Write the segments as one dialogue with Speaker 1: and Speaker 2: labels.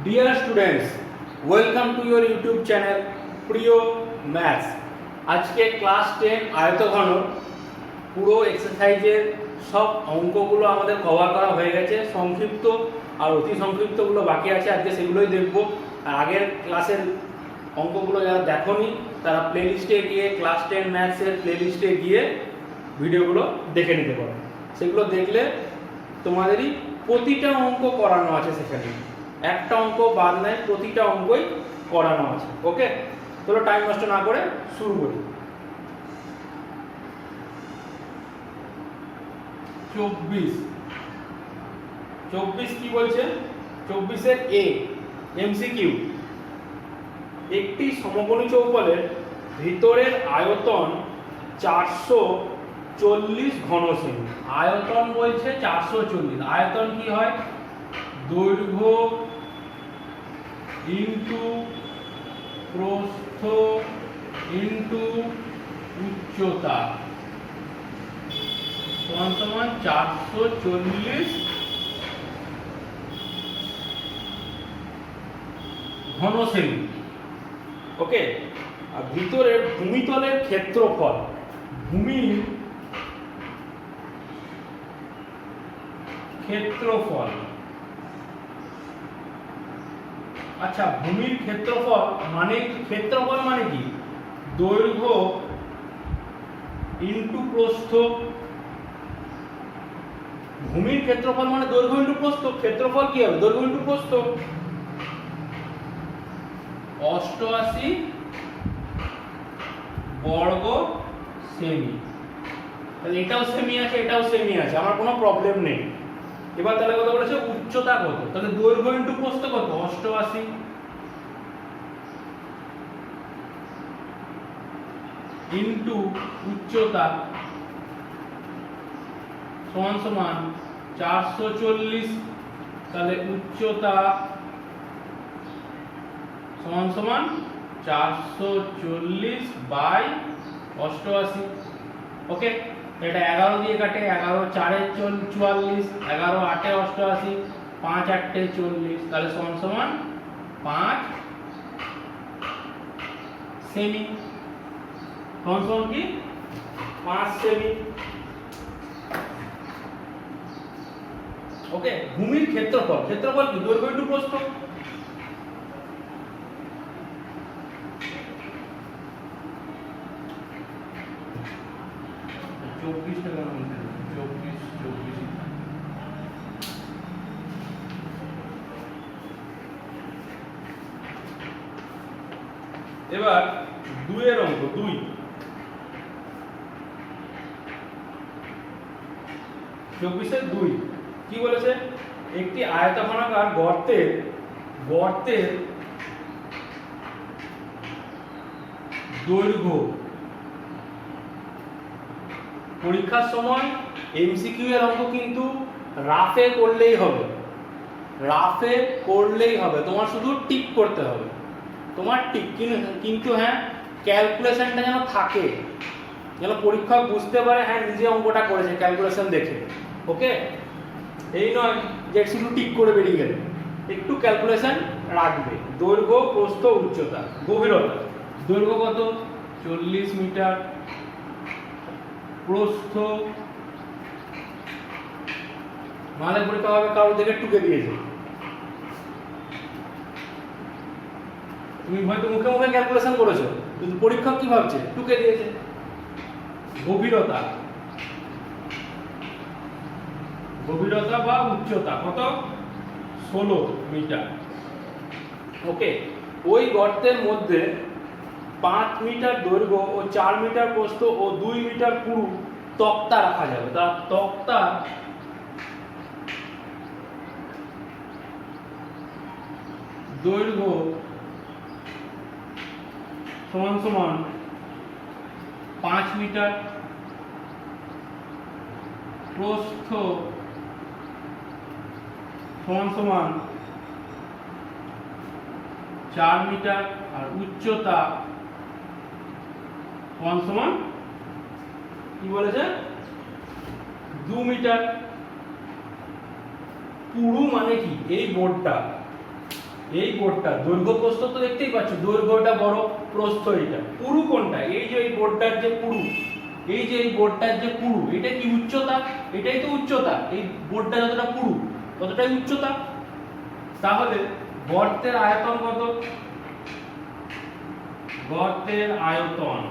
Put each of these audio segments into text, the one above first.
Speaker 1: Dear students, welcome to your YouTube channel প্রিয় maths. আজকে class 10 আয়তঘনর পুরো এক্সারসাইজের সব অঙ্কগুলো আমাদের কভার করা হয়ে গেছে। সংক্ষিপ্ত আর অতি সংক্ষিপ্তগুলো বাকি আছে, আজকে সেগুলোই দেখব। আর আগের ক্লাসের অঙ্কগুলো যারা দেখোনি তারা প্লেলিস্টে গিয়ে ক্লাস 10 ম্যাথসের প্লেলিস্টে গিয়ে ভিডিওগুলো দেখে নিতে পারো। সেগুলো দেখলে তোমাদেরই প্রতিটা অঙ্ক করানো আছে, সেখানে একটা অঙ্ক বাদ নাই, প্রতিটা অঙ্কই করানো আছে। ওকে, চলো টাইম নষ্ট না করে শুরু করি। 24 কি বলছে? 24 এর এ এমসিকিউ, একটি সমকোণী চৌবলের ভিতরের আয়তন 440 ঘন সেমি। আয়তন বলছে 440, আয়তন কি হয়? দৈর্ঘ্য ইনটু প্রস্থ ইনটু উচ্চতা সমান সমান 440 ঘন সেমি। ওকে, আর ভিতরের ভূমিতলের ক্ষেত্রফল, ভূমির ক্ষেত্রফল, আচ্ছা ভূমির ক্ষেত্রফল মানে ক্ষেত্রফল মানে কি? দৈর্ঘ্য ইনটু প্রস্থ। ভূমির ক্ষেত্রফল মানে দৈর্ঘ্য ইনটু প্রস্থ, ক্ষেত্রফল কি হবে? দৈর্ঘ্য ইনটু প্রস্থ। 88 বর্গ সেমি। তাহলে এটাও সেমি আছে, এটাও সেমি আছে, আমার কোনো প্রবলেম নেই। এবার তাহলে কথা বলেছে উচ্চতা কত? তাহলে দৈর্ঘ্য ইনটু প্রস্থ কত? 88 ইনটু উচ্চতা সমান সমান 440। তাহলে উচ্চতা সমান সমান 440 বাই 88। ওকে, এটা 11 দিয়ে কাটে, 11 4 44, 11 8 88, 5 8 40, তাহলে সমান সমান 5 সেমি। সমান সমান কি? 5 সেমি। ওকে, ভূমির ক্ষেত্রফল, ক্ষেত্রফল কি? দৈর্ঘ্য ইনটু প্রস্থ। এবার 2 এর অঙ্ক, 2 24 এর 2 কি বলেছে? একটি আয়তঘনাকার গর্তের দৈর্ঘ্য, পরীক্ষার সময় এমসিকিউ এর অঙ্ক কিন্তু রাফে করলেই হবে, রাফে করলেই হবে, তোমার শুধু টিক করতে হবে, তোমার টিক। কিন্তু হ্যাঁ, ক্যালকুলেশনটা যেন থাকে, যেন পরীক্ষক বুঝতে পারে হ্যাঁ নিজে অঙ্কটা করেছে ক্যালকুলেশন দেখে। ওকে, এই নয় যে শুধু টিক করে বেরিয়ে গেলে, একটু ক্যালকুলেশন রাখবে। দৈর্ঘ্য প্রস্থ উচ্চতা গভীরতা, দৈর্ঘ্য কত? 40 মিটার, প্রস্থ নাহলে পরীক্ষা হবে কারো দেখে টুকে দিয়েছে, তুমি হয়তো মুখে মুখে ক্যালকুলেশন করেছো কিন্তু পরীক্ষক কি ভাবছে? টুকে দিয়েছে। গভীরতা, গভীরতা বা উচ্চতা কত? 16 মিটার। ওকে, ওই গর্তের মধ্যে 5 মিটার দৈর্ঘ্য ও 4 মিটার প্রস্থ ও 2 মিটার পুরু তক্তা রাখা যাবে। তা তক্তা দৈর্ঘ্য সমান সমান 5 মিটার, প্রস্থ সমান সমান 4 মিটার, আর উচ্চতা সমান সমান কি বলেছে? 2 মিটার। পুরু মানে কি? এই বোর্ডটা এই বোর্ডটা দৈর্ঘ্য প্রস্থ তো দেখতেই পাচ্ছ, দৈর্ঘ্যটা বড়, প্রস্থ এটা। পুরু কোনটা? এই যে এই বোর্ডটার যে পুরু, এই যে এই বোর্ডটার যে পুরু, এটা কি উচ্চতা? এটাই তো উচ্চতা। এই বোর্ডটা যতটা পুরু ততটাই উচ্চতা। তাহলে গর্তের আয়তন কত? গর্তের আয়তন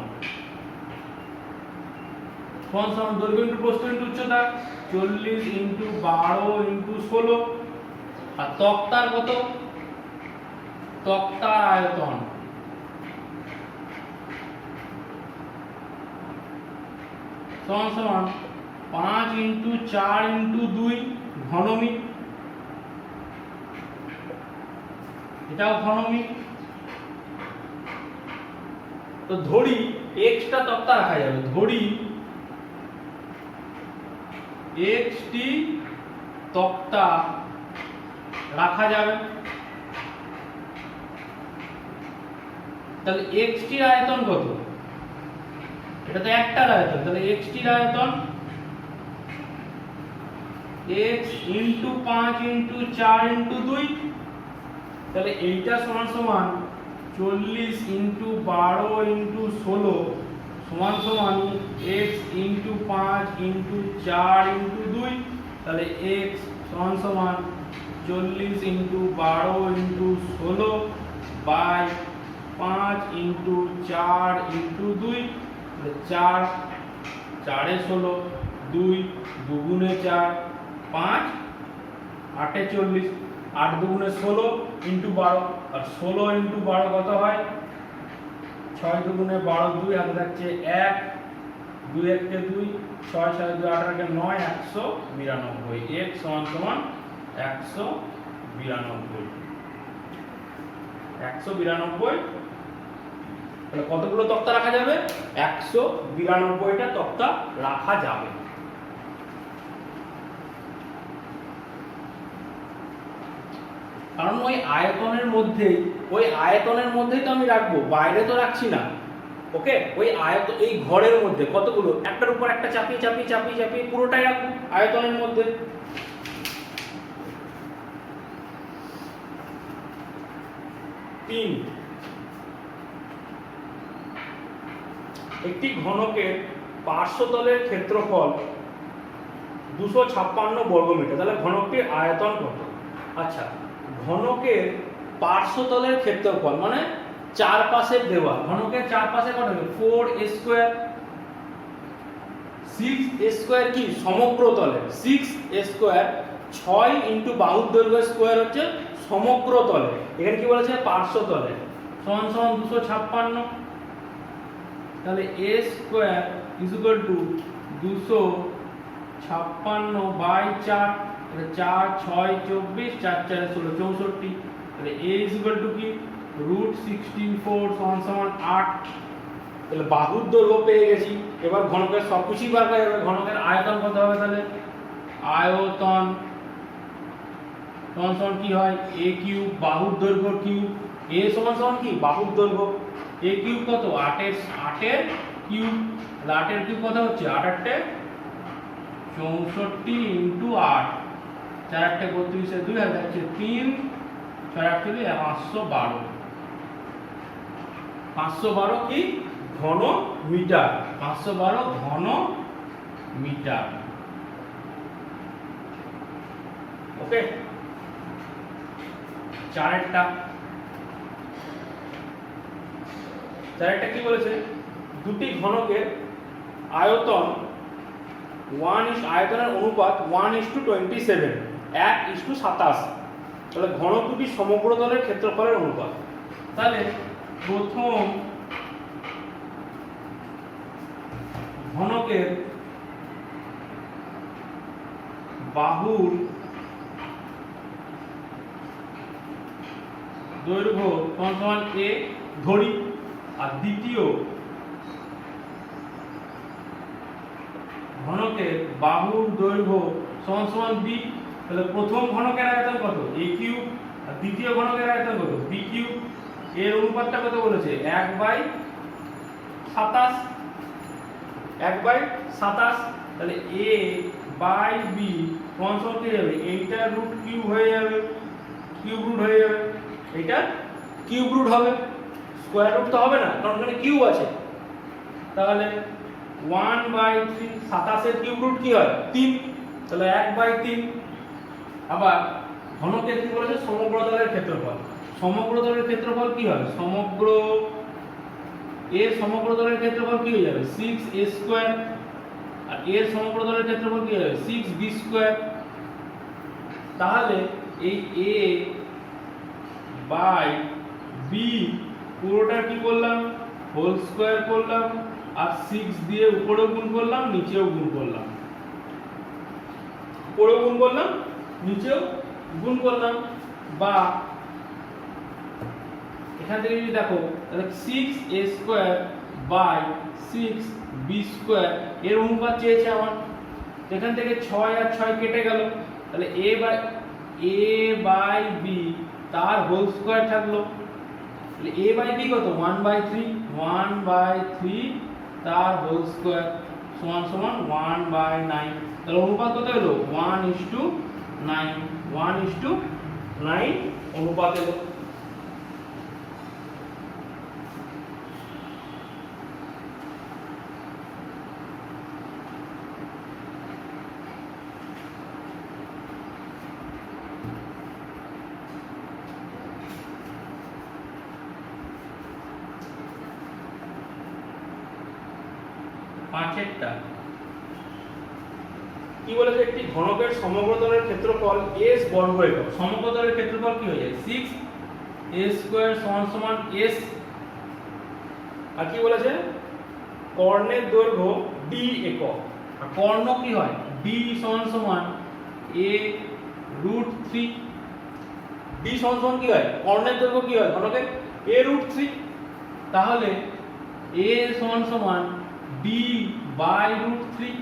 Speaker 1: সমান দৈর্ঘ্য ইনটু প্রস্থ ইনটু উচ্চতা, 40 ইনটু 12 ইনটু 16। আর তক্তার কত? তক্তার আয়তন সমান 5 ইনটু 4 ইনটু 2 ঘনমিটার। এটাও ঘনমিটার। তো ধরি এক্সটা তক্তা রাখা যাবে, ধরি এক্সটি তক্তা রাখা যাবে। তাহলে এক্সটির আয়তন কত? এটা তো একটার আয়তন, তাহলে এক্সটির আয়তন x ইনটু 5 ইনটু 4 ইনটু 2। তাহলে এইটা সমান 40 ইনটু 12 ইনটু 16 সমান x ইনটু 5 ইনটু 4 ইনটু 2। তাহলে x সমান 40 into 12 into 16 by 5 into 4 into 2। তাহলে 4 4 এ 16, 2 দুগুণে 4, 5 8 এ 40, 8 দুগুণে 16 ইনটু 12। আর 16 ইনটু 12 কত হয়? 6 দুগুণে 12, 2 হাতে থাকছে 1, 2 1 কে 2, 6 6 2 18 কে 9, 192। x সমান 192। 192। তাহলে কতগুলো তক্তা রাখা যাবে? 192টা তক্তা রাখা যাবে। কারণ ওই আয়তনের মধ্যেই তো আমি রাখবো, বাইরে তো রাখছি না। ওকে, ওই এই ঘরের মধ্যে কতগুলো, একটার উপর একটা চাপিয়ে চাপিয়ে চাপিয়ে চাপিয়ে পুরোটাই রাখবো আয়তনের মধ্যে। একটি ঘনকের পার্শ্বতলের ক্ষেত্রফল 256 বর্গমিটার। তাহলে ঘনকটির আয়তন কত? আচ্ছা, ঘনকের পার্শ্বতলের ক্ষেত্রফল মানে চারপাশের দেওয়াল, ঘনকের চারপাশে কত হবে? 4 স্কয়ার। 6 স্কয়ার কি? সমগ্র তলের 6 স্কয়ার 6 ইনটু বাহুর দৈর্ঘ্য স্কয়ার হচ্ছে সমগ্র তলে। এখানে কি বলেছে? পার্শ্বতলে সমান 256। তাহলে a square is equal to 256 by 4। তাহলে 4 6 24, 4 4 16 64। তাহলে a ইজ ইকুয়াল টু কি? √64 সমান 8। তাহলে বাহুর দৈর্ঘ্য পেয়ে গেছি। এবার ঘনকের সবকিছুই বার করা যাবে। ঘনকের আয়তন কত হবে? তাহলে আয়তন সমান কি হয়? a কিউব, বাহুর দৈর্ঘ্য কিউব। a সমান কি? বাহুর দৈর্ঘ্য। a কিউব কত? 8 এর কিউব। তাহলে 8 এর কিউব কত হচ্ছে? 8 8 64 ইনটু 8, 4 8 32 এর 2 আর যাচ্ছে 3, 6 48 512। 512 কি? ঘন মিটার। 512 ঘন মিটার। ওকে, চারেরটা কি বলেছে? দুটি ঘনকের আয়তন আয়তনের অনুপাত 1:27, 1:27। তাহলে ঘনক দুটি সমগ্র তলের ক্ষেত্রফলের অনুপাত। তাহলে প্রথম ঘনকের বাহুর দৈর্ঘ্য সমান a ধরি, আর দ্বিতীয় ঘনকের বাহুর দৈর্ঘ্য সমান b। তাহলে প্রথম ঘনকের আয়তন কত? a কিউব, আর দ্বিতীয় ঘনকের আয়তন কত? b cube. এর অনুপাতটা কত বলেছে? 1/27। 1/27। তাহলে a বাই b সমান কি যাবে? এইটার রুট কিউব হয়ে যাবে, কিউব রুট হয়ে যাবে। এটা কিউব রুট হবে, স্কোয়ার রুট তো হবে না কারণ এখানে কিউব আছে। তাহলে 1/3, 27 কিউব রুট কি হয় 3, তাহলে 1/3। আবার ঘনকের কি বলেছে সমগ্র তলের ক্ষেত্রফল, সমগ্র তলের ক্ষেত্রফল কি হয় সমগ্র এর সমগ্র তলের ক্ষেত্রফল কি হয়ে যাবে 6a স্কয়ার, আর এর সমগ্র তলের ক্ষেত্রফল কি হবে 6b স্কয়ার। তাহলে এই a বাই b পুরোটা কি করলাম হোল স্কয়ার করলাম, আর 6 দিয়ে উপরেও গুণ করলাম নিচেও গুণ করলাম, উপরেও গুণ করলাম নিচেও গুণ করলাম। বা এখান থেকে যদি দেখো তাহলে 6a square by 6b square এর অনুপাত চেয়েছে আমার। এখান থেকে 6 আর 6 কেটে গেল, তাহলে a বাই b তার হোল স্কয়ার থাকলো। তাহলে a বাই b কত 1/3, 1/3 তার হোল স্কয়ার সমান সমান 1/9। তাহলে অনুপাত কত হলো 1:9, 1:9 অনুপাত হলো। পাঁচেরটা কি বলেছে একটি ঘনকের সমগ্র তলের ক্ষেত্রফল s বর্গ একক। সমগ্র তলের ক্ষেত্রফল কি হয়ে যায় 6a স্কয়ার সমান সমান s। আর কি বলেছে কর্ণের দৈর্ঘ্য d একক, আর কর্ণ কি হয় d সমান সমান a√3। d সমান সমান কি হয় কর্ণের দৈর্ঘ্য কি হয় ঘনকের a√3। তাহলে a সমান সমান d/√3।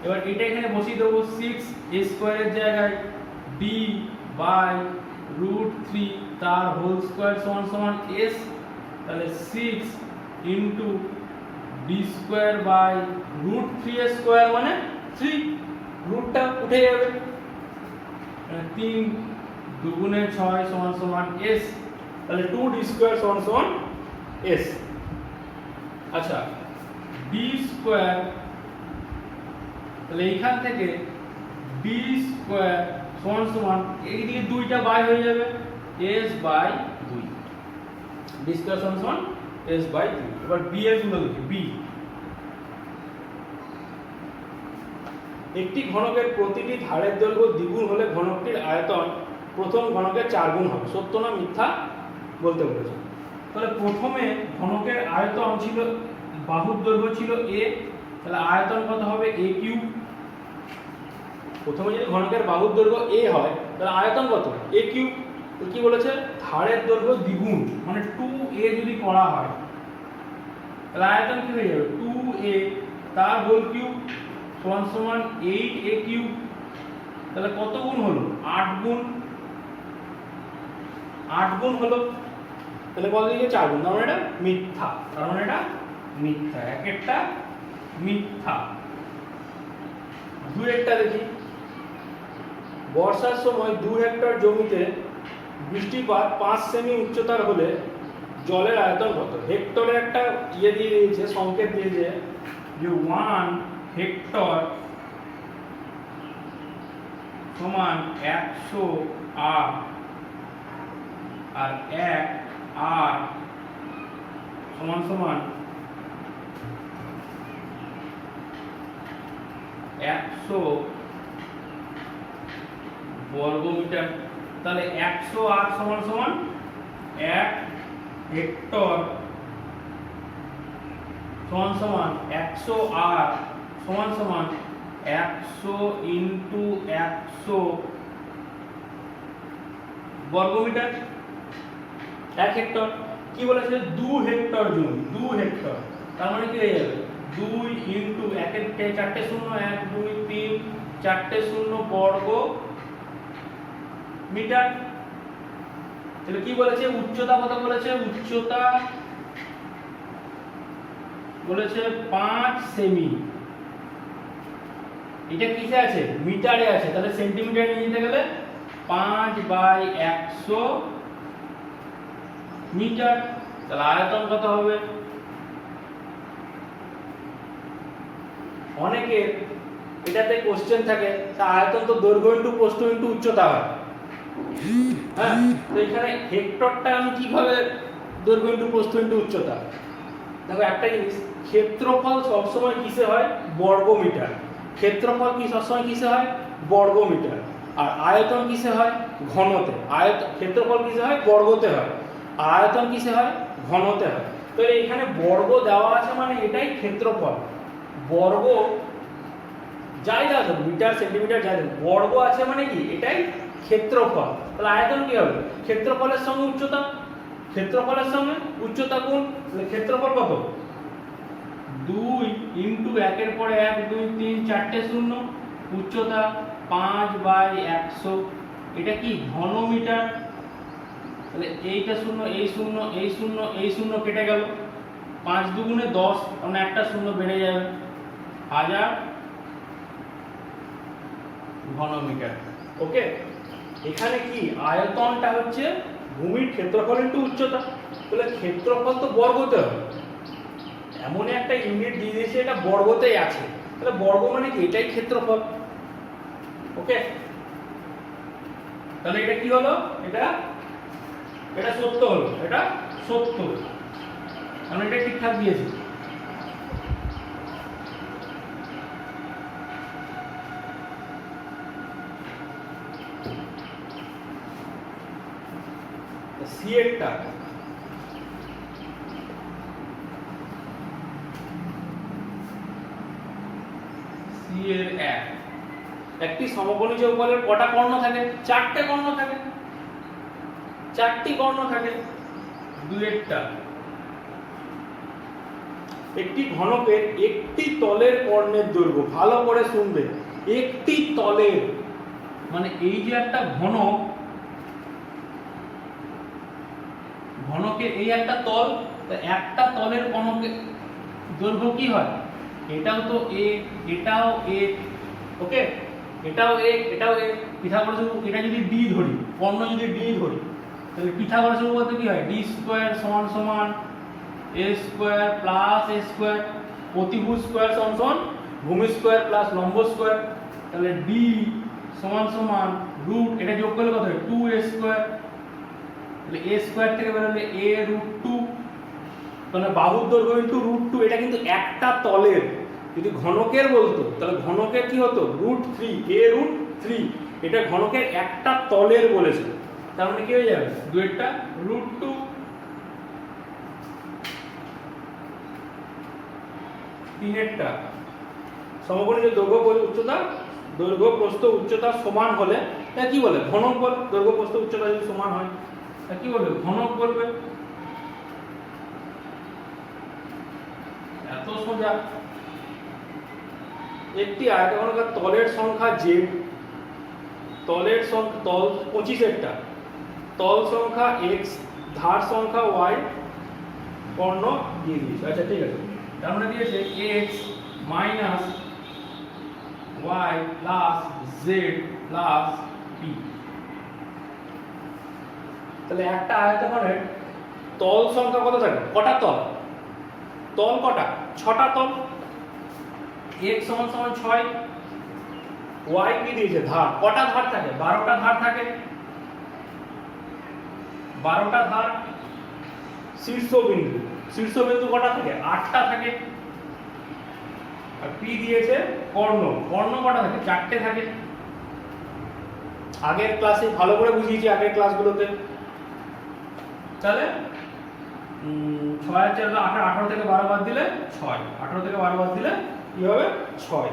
Speaker 1: এবার এটা এখানে বসিয়ে দেবো 6a স্কয়ারের জায়গায় d/√3 তার হোল স্কয়ার সমান সমান s। তাহলে 6 into d square by √3 square মানে 3, রুটটা উঠে যাবে, 3 দুগুণে 6 সমান সমান s। তাহলে 2d স্কয়ার সমান সমান s। আচ্ছা d স্কয়ার, তাহলে এইখান থেকে d স্কয়ার সমান সমান এইদিকে দুইটা বাই হয়ে যাবে s/2, d স্কয়ার সমান সমান s/2। এবার b এর গুণ দেখি b। একটি ঘনকের প্রতিটি ধারের দৈর্ঘ্য দ্বিগুণ হলে ঘনকটির আয়তন প্রথম ঘনকের 4 গুণ হবে। সত্য না মিথ্যা বলতে বলেছে। তাহলে প্রথমে ঘনকের আয়তন ছিল বাহুর দৈর্ঘ্য ছিল a, তাহলে আয়তন কত হবে a3। প্রথমে যদি ঘনকের বাহুর দৈর্ঘ্য a হয় তাহলে আয়তন কত a3। তো কি বলেছে ধারের দৈর্ঘ্য দ্বিগুণ মানে 2a যদি করা হয় তাহলে আয়তন কি হয়ে যাবে 2a তার হোল কিউব সমান সমান 8a3। তাহলে কত গুণ হলো 8 গুণ হলো। তাহলে কত দিকে 4 গুণ, তার মানে এটা মিথ্যা, তার মানে এটা মিথ্যা, এক একটা মিথ্যা। দুই একটা দেখি বর্ষার সময় 2 হেক্টর জমিতে বৃষ্টিপাত 5 সেমি উচ্চতার হলে জলের আয়তন কত। হেক্টরে একটা দিয়ে দিয়েছে সংকেত দিয়েছে যে 1 হেক্টর সমান 100 আর 1 আর সমান সমান 100 বর্গমিটার। তাহলে 100 আর সমান সমান 1 হেক্টর সমান সমান 100 আর সমান সমান 100 ইনটু 100 বর্গমিটার। 1 হেক্টর কি বলেছে 2 হেক্টর জমি, 2 হেক্টর তার মানে কি হয়ে যাবে 2 ইনটু 1 এর 4টে শূন্য 1 2 3 4টে শূন্য বর্গ মিটার। তাহলে কি বলেছে উচ্চতা কত বলেছে, উচ্চতা বলেছে 5 সেমি। এটা কিসে আছে মিটারে আছে, তাহলে সেন্টিমিটারে নিয়ে যেতে গেলে 5/100 মিটার। তাহলে আয়তন কত হবে? অনেকের এটাতে কোশ্চেন থাকে তা আয়তন তো দৈর্ঘ্য ইনটু প্রস্থ ইনটু উচ্চতা হয়। হ্যাঁ, তো এখানে হেক্টরটা আমি কিভাবে দৈর্ঘ্য ইনটু প্রস্থ ইনটু উচ্চতা? দেখো একটা জিনিস, ক্ষেত্রফল সবসময় কিসে হয়? বর্গমিটার। ক্ষেত্রফল কি সবসময় কিসে হয়? বর্গমিটার। আর আয়তন কিসে হয়? ঘনতে। ক্ষেত্রফল কিসে হয়? বর্গতে হয়। আয়তন কিসে হয়? ঘনতে হয়। তো এখানে বর্গ দেওয়া আছে মানে এটাই ক্ষেত্রফল। বর্গ যাই দাও মিটার সেন্টিমিটার যাই দাও, বর্গ আছে মানে কি এটাই ক্ষেত্রফল। তাহলে আয়তন কি হবে? ক্ষেত্রফলের সঙ্গে উচ্চতা, ক্ষেত্রফলের সঙ্গে উচ্চতা গুণ, তাহলে ক্ষেত্রফল কত? 2 ইনটু 1 এর পরে 1 2 3 4টে শূন্য, উচ্চতা 5/100। এটা কি? ঘনমিটার। তাহলে এইটা শূন্য, এই শূন্য, এই শূন্য, এই শূন্য কেটে গেল, 5 দুগুণে 10, মানে একটা শূন্য বেড়ে যাবে, 1000 ঘনমিটার। ওকে, এখানে কি আয়তনটা হচ্ছে ভূমির ক্ষেত্রফল ইনটু উচ্চতা। তাহলে ক্ষেত্রফল তো বর্গতে হবে, এমন একটা ইউনিট দিয়ে দিয়েছে এটা বর্গতেই আছে, তাহলে বর্গ মানে কি এটাই ক্ষেত্রফল। ওকে, তাহলে এটা কি হলো? এটা সত্য হলো, এটা সত্য, কারণ এটা ঠিকঠাক দিয়েছে। সি এরটা সি এর একটি সমকোণী চৌকোণের কটা কর্ণ থাকে? 4টে কর্ণ থাকে, 4টি কর্ণ থাকে। 2 এরটা, একটি ঘনকের একটি তলের কর্ণের দৈর্ঘ্য, ভালো করে শুনবে, একটি তলের মানে এই যে একটা ঘনক, ঘনকের এই একটা তল, একটা তলের কর্ণকের দৈর্ঘ্য কি হয়? এটাও তো a, এটাও a, ওকে, এটাও a, এটাও a। পিথাগোরাস উপপাদ্য, এটা যদি d ধরি, কর্ণ যদি d ধরি, তাহলে পিথাগোরাস উপপাদ্য কি হয়? d স্কয়ার সমান সমান a square plus a square, প্রতিভুজ স্কয়ার সমান সমান ভূমি স্কয়ার প্লাস লম্ব স্কয়ার। তাহলে d সমান সমান রুট, এটা যোগ করলে কত হয়? 2a square. তাহলে a স্কয়ার থেকে বের হলে a রুট 2, মানে বাহুর দৈর্ঘ্য ইনটু রুট 2। এটা কিন্তু একটা তলের, যদি ঘনকের বলতো তাহলে ঘনকের কি হতো? Root 3, a root 3। এটা ঘনকের একটা তলের বলেছে, তার মানে কি হয়ে যাবে? 2 এরটা রুট 2। 3 এরটা সমকোণী যে দৈর্ঘ্য প্রস্থ উচ্চতা সমান হলে তা কি বলে? ঘনক বলে। দৈর্ঘ্য প্রস্থ উচ্চতা যদি সমান হয় তা কি বলবে? ঘনক বলবে। এত সোজা। একটি আয়তঘনকের তলের সংখ্যা z, তলের সংখ্যা তল 25 এরটা, তল সংখ্যা x, ধার সংখ্যা y, কর্ণ দিয়ে দিয়েছে। আচ্ছা ঠিক আছে, তার মানে দিয়েছে x minus y plus z plus p। তাহলে একটা আয়তঘনের তল সংখ্যা কত থাকে? কটা তল? তল কটা? 6টা তল। x সমান সমান 6, y কি দিয়েছে? ধার। কটা ধার থাকে? 12টা ধার থাকে, 12টা ধার। শীর্ষবিন্দু কটা থাকে? 8টা থাকে। আর p দিয়েছে কর্ণ, কর্ণ কটা থাকে? 4টে থাকে। আগের ক্লাসে ভালো করে বুঝিয়েছি, আগের ক্লাসগুলোতে। তাহলে 6 আর 4 18 থেকে 12 বাদ দিলে 6, 18 থেকে 12 বাদ দিলে কি হবে? 6।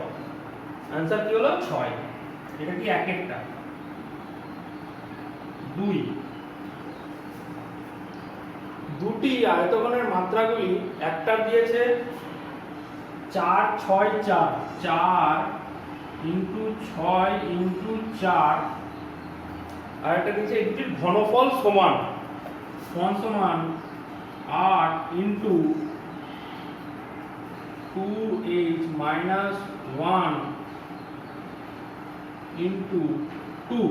Speaker 1: आंसर কি হলো? 6। এটা কি এক একটা? 2। দুটি আয়তঘনের মাত্রাগুলি একটা দিয়েছে 4 6 4, 4 ইনটু 6 ইনটু 4, আর একটা দিয়েছে এই দুটির ঘনফল সমান সমান 8 ইনটু 2h মাইনাস 1 ইনটু 2।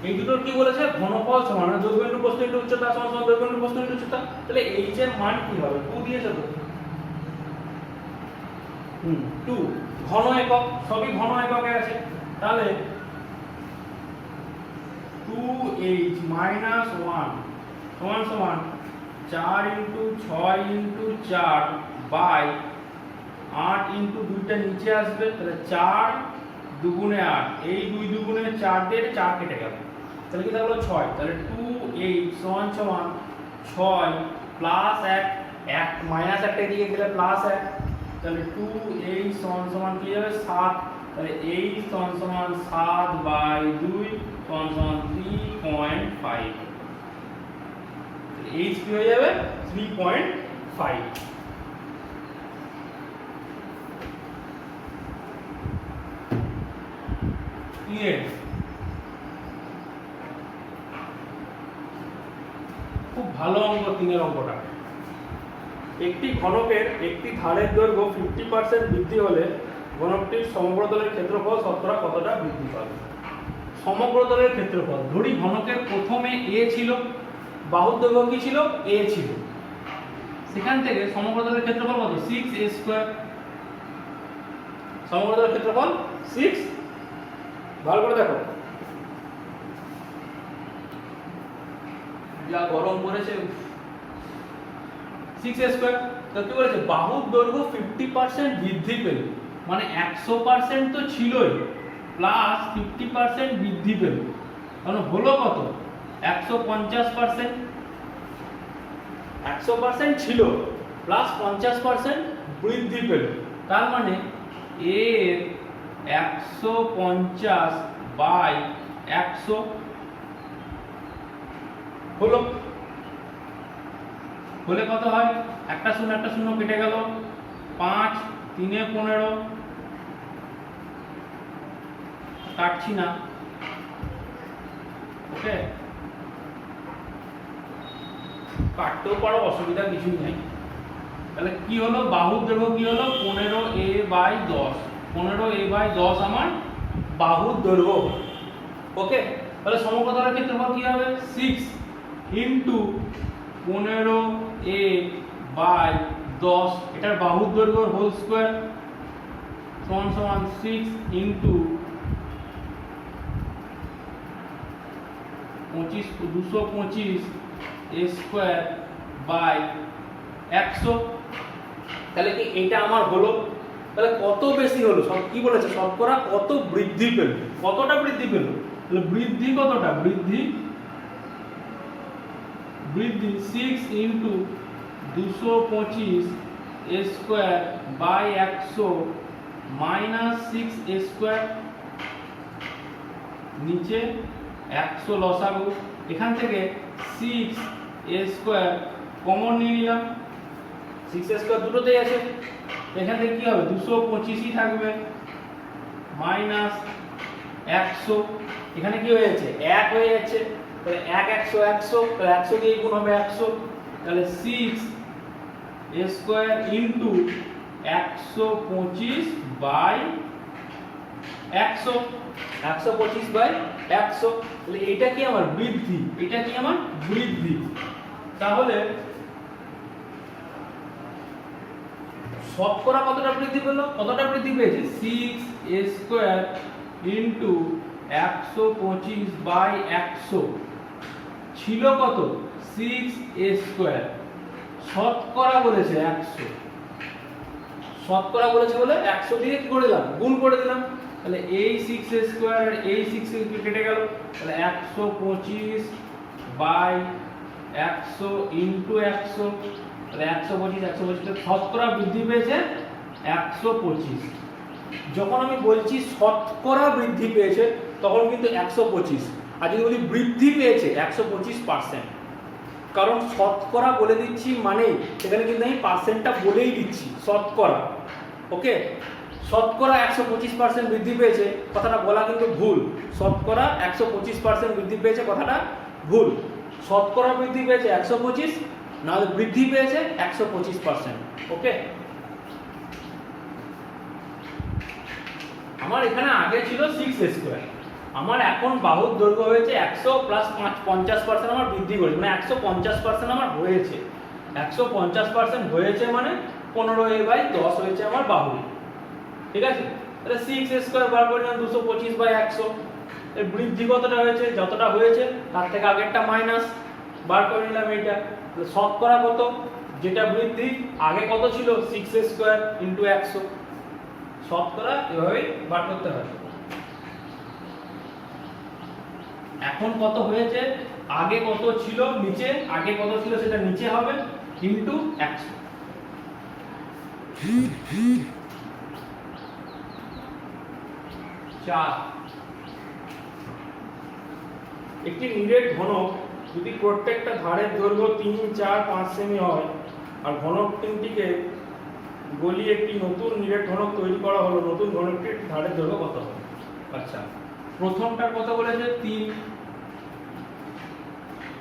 Speaker 1: এই দুটোর কি বলেছে ঘনফল সমান, মানে দৈর্ঘ্য ইনটু প্রস্থ ইনটু উচ্চতা সমান সমান দৈর্ঘ্য ইনটু প্রস্থ ইনটু উচ্চতা। তাহলে এইচ এর মান কি হবে? 2 দিয়েছে তো। 2 ঘন একক, সবই ঘন এককে আছে। তাহলে 2h - 1 সমান সমান 4 ইনটু 6 ইনটু 4 বাই 8 ইনটু 2টা নিচে আসবে, তাহলে 4 দুগুণে 8, এই 2 দুগুণে 4 দিয়ে 4 কেটে গেল, তাহলে কি থাকলো 6। তাহলে 2h সমান সমান 6 প্লাস 1, 1 মাইনাস 1 এদিকে গেলে প্লাস 1, তাহলে 2h সমান সমান কি হবে 7, তাহলে h সমান সমান 7 বাই 2 সমান সমান 3.5, h কি হয়ে যাবে 3.5। খুব ভালো অঙ্ক 3 অঙ্কটা। একটি ঘনকের একটি ধারের দৈর্ঘ্য 50% বৃদ্ধি হলে ঘনকটির সমগ্রতলের ক্ষেত্রফল শতকরা কতটা বৃদ্ধি পাবে? সমগ্রতলের ক্ষেত্রফল, ধরি ঘনকের প্রথমে a ছিল, বাহুর দৈর্ঘ্য কি ছিল a ছিল, সেখান থেকে সমগ্রতলের ক্ষেত্রফল কত 6a², সমগ্রতলের ক্ষেত্রফল 6, ভালো করে দেখো যা গরম পড়েছে, 6a²। তো কি বলেছে বাহুর দৈর্ঘ্য 50% বৃদ্ধি পেল, মানে 100% তো ছিলই প্লাস 50% বৃদ্ধি পেল, মানে হলো কত 150%। 100% ছিল প্লাস 50% বৃদ্ধি পেল, তার মানে এর 150 বাই 100 হলো, হলে কত হয়, একটা শূন্য কেটে গেল, 5 3 15, কাটছি না, ওকে কাটতেও পারো, অসুবিধা কিছুই নেই। তাহলে কি হলো বাহুর দৈর্ঘ্য কি হলো 15a/10, 15a/10 আমার বাহুর দৈর্ঘ্য, ওকে। তাহলে সমগ্রতলের ক্ষেত্রফল কি হবে 6 ইনটু 15a/10, এটার বাহুর দৈর্ঘ্য হোল স্কয়ার সমান সমান 6 ইনটু 225 a² বাই 100। তাহলে কি এটা আমার হলো, তাহলে কত বেশি হলো, সব কি বলেছে শতকরা কত বৃদ্ধি পেল, কতটা বৃদ্ধি পেল, তাহলে বৃদ্ধি কতটা, বৃদ্ধি 6 into 225 a² by 100 minus 6a², নিচে 100 লসাগু, এখান থেকে 6a² কমন নিয়ে নিলাম, 6a² দুটোতেই আছে, এখান থেকে কি হবে 225ই থাকবে মাইনাস 100, এখানে কি হয়ে যাচ্ছে 1 হয়ে যাচ্ছে, তাহলে 1 100 100, তাহলে 100 দিয়ে গুণ হবে 100, তাহলে 6a² ইনটু 125 বাই 100, 125 বাই 100, তাহলে এটা কি আমার বৃদ্ধি, এটা কি আমার বৃদ্ধি। তাহলে শতকরা কতটা বৃদ্ধি পেল, কতটা বৃদ্ধি পেয়েছে 6a² ইনটু 125 বাই 100, ছিল কত 6a², শতকরা বলেছে 100, শতকরা বলেছে বলে 100 দিয়ে কি করে দিলাম গুণ করে দিলাম, তাহলে এই 6a² আর এই 6 কেটে গেল, তাহলে 125 বাই 100 ইনটু 100, তাহলে 125 শতকরা বৃদ্ধি পেয়েছে 125। যখন আমি বলছি শতকরা বৃদ্ধি পেয়েছে তখন কিন্তু 125, আর যদি বলি বৃদ্ধি পেয়েছে 125%, কারণ শতকরা বলে দিচ্ছি মানে সেখানে কিন্তু আমি পার্সেন্টটা বলেই দিচ্ছি শতকরা, ওকে। শতকরা 125% বৃদ্ধি পেয়েছে কথাটা বলা কিন্তু ভুল, শতকরা 125% বৃদ্ধি পেয়েছে কথাটা ভুল, শতকরা বৃদ্ধি পেয়েছে 125, না বৃদ্ধি পেয়েছে 125%, ওকে। আমার এখানে আগে ছিল 6a², আমার এখন বাহুর দৈর্ঘ্য হয়েছে 100 প্লাস 50% আমার বৃদ্ধি করেছে, মানে 150% আমার হয়েছে। 150% হয়েছে মানে 15a/10 হয়েছে আমার বাহু। ঠিক আছে, তাহলে 6a² বার করে নিলাম 225/100। এর বৃদ্ধি কতটা হয়েছে, যতটা হয়েছে তার থেকে আগেরটা মাইনাস বার করে নিলাম এইটা। তাহলে শতকরা কত, যেটা বৃদ্ধি আগে কত ছিল 6a² * 100, শতকরা এভাবেই বার করতে হয়। এখন কত হয়েছে, আগে কত ছিল নিচে, আগে কত ছিল সেটা নিচে হবে ইনটু 100। একটি নিরেট ঘনক যদি প্রত্যেকটা ধারের দৈর্ঘ্য 3, 4, 5 সেমি হয় আর ঘনকটিকে গলিয়ে একটি নতুন নিরেট ঘনক তৈরি করা হলো, নতুন ঘনকটির ধারের দৈর্ঘ্য কত হবে? আচ্ছা, প্রথমটার কত বলেছে 3,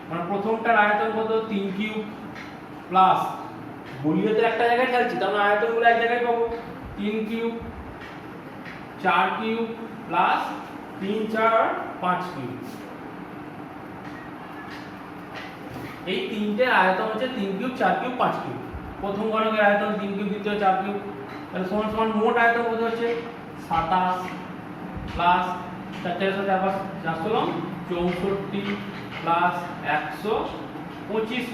Speaker 1: মানে প্রথমটার আয়তন কত 3 কিউব প্লাস গলিয়ে তো একটা জায়গায় খেলছি, তার মানে আয়তনগুলো এক জায়গায় পাবো। 3 কিউব 4 কিউব প্লাস 3, 4 আর 5 কিউব। এই তিনটে আয়তন হচ্ছে 3 কিউব 4 কিউব 5 কিউব। প্রথম ঘনকের আয়তন 3 কিউব, দ্বিতীয় 4 কিউব, তাহলে সমান সমান মোট আয়তন কত হচ্ছে 27 প্লাস 4 সাথে আবার 64 প্লাস 125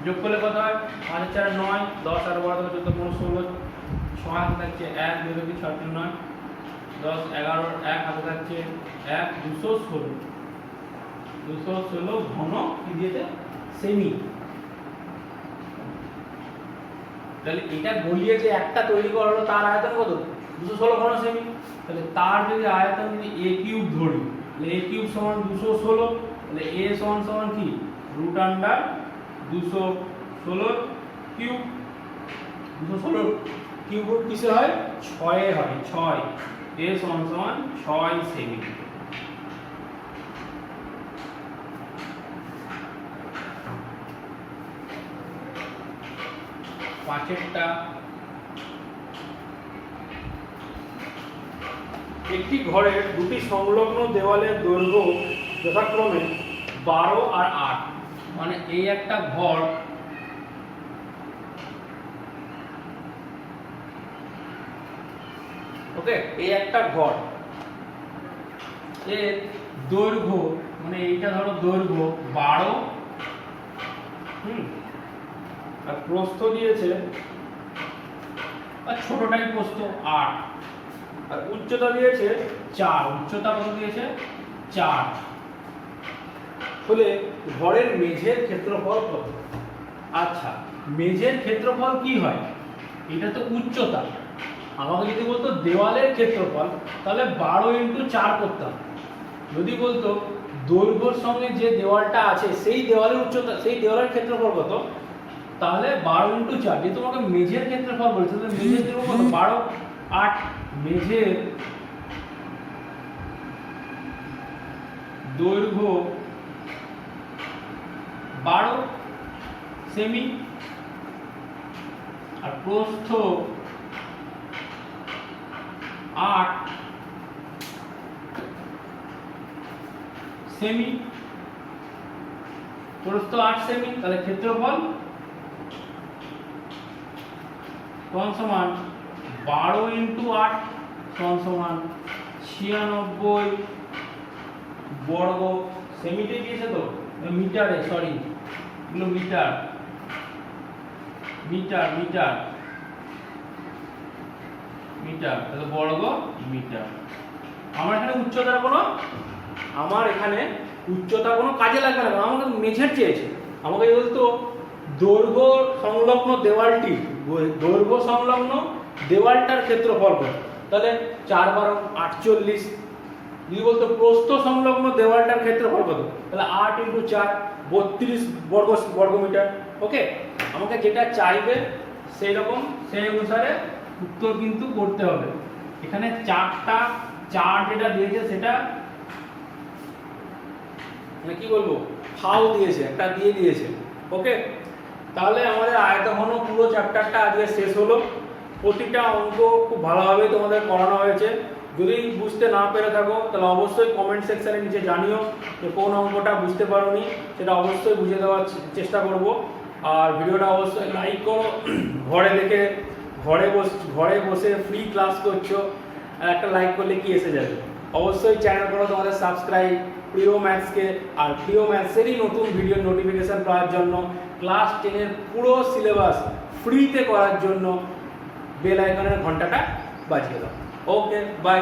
Speaker 1: যোগ করলে কত হয় 5 আর 4 9, 10 আর 12 14 15 16, 6 হাতে থাকছে 1, 2 2 6 3 9, 10 11 1 হাতে থাকছে 1, 216 ঘন কি দিয়েছে সেমি। তাহলে এটা গলিয়ে যে একটা তৈরি করা হলো তার আয়তন কত 216 ঘন সেমি। তাহলে তার যদি আয়তন যদি a কিউব ধরি, তাহলে a কিউব সমান 216, তাহলে a সমান সমান কি √216 কিউব। 216 কিউব রুট কিসে হয় 6 এ হয়, 6। a সমান সমান 6 সেমি। পাঁচেরটা একটি ঘরের দুটি সংলগ্ন দেওয়ালের দৈর্ঘ্য যথাক্রমে 12 আর 8, মানে এই একটা ঘর, ওকে, এই একটা ঘর এর দৈর্ঘ্য মানে এইটা ধরো দৈর্ঘ্য 12, আর প্রস্থ দিয়েছে আর ছোটটাই প্রস্থ 8, আর উচ্চতা দিয়েছে 4, উচ্চতা কত দিয়েছে 4। তাহলে ঘরের মেঝের ক্ষেত্রফল কত? আচ্ছা, মেঝের ক্ষেত্রফল কি হয়, এটা তো উচ্চতা। আমাকে যদি বলতো দেওয়ালের ক্ষেত্রফল, তাহলে 12 × 4 করতাম। যদি বলতো দৈর্ঘ্যের সঙ্গে যে দেওয়ালটা আছে সেই দেওয়ালের উচ্চতা, সেই দেওয়ালের ক্ষেত্রফল কত, তাহলে 12 × 4। যে তোমাকে মেঝের ক্ষেত্রফল বলছে, তাহলে মেঝের ক্ষেত্রফল কত 12, 8। মেঝের দৈর্ঘ্য 12 সেমি আর প্রস্থ 8 সেমি, প্রস্থ 8 সেমি। তাহলে ক্ষেত্রফল সমান 12 × 8 সমান 96 বর্গ সেমিতে দিয়েছে তো, মিটারে, সরি এগুলো মিটার, মিটার মিটার মিটার, তাহলে বর্গ মিটার। আমার এখানে উচ্চতার কোনো, আমার এখানে উচ্চতা কোনো কাজে লাগবে না, আমাকে মেঝের চেয়েছে। আমাকে বলতো দৈর্ঘ্য সংলগ্ন দেওয়ালটি, দৈর্ঘ্য সংলগ্ন দেওয়ালটার ক্ষেত্রফল কত, তাহলে 4 × 12 = 48। যদি বলতো প্রস্থ সংলগ্ন দেওয়ালটার ক্ষেত্রফল কত, তাহলে 8 × 4 32 বর্গমিটার। ওকে, আমাকে যেটা চাইবে সেই রকম সেই অনুসারে উত্তর কিন্তু করতে হবে। এখানে 4টা 4 যেটা দিয়েছে সেটা মানে কি বলবো ফাউ দিয়েছে, একটা দিয়ে দিয়েছে। ওকে, তাহলে আমাদের আয়তঘন পুরো চ্যাপ্টারটা আজকে শেষ হলো। প্রতিটা অঙ্ক খুব ভালোভাবে তোমাদের করানো হয়েছে। যদি বুঝতে না পেরে থাকো তাহলে অবশ্যই কমেন্ট সেকশানে নিচে জানিও যে কোন অঙ্কটা বুঝতে পারোনি, সেটা অবশ্যই বুঝে দেওয়ার চেষ্টা করব। আর ভিডিওটা অবশ্যই লাইক করো। ঘরে বসে ফ্রি ক্লাস করছো, একটা লাইক করলে কি এসে যাবে। অবশ্যই চ্যানেল করো তোমাদের সাবস্ক্রাইব প্রিয় ম্যাথসকে। আর প্রিয় ম্যাথসেরই নতুন ভিডিও নোটিফিকেশান পাওয়ার জন্য, ক্লাস 10-এর পুরো সিলেবাস ফ্রিতে করার জন্য বেল আইকনের ঘন্টাটা বাজিয়ে দাও। ওকে, বাই।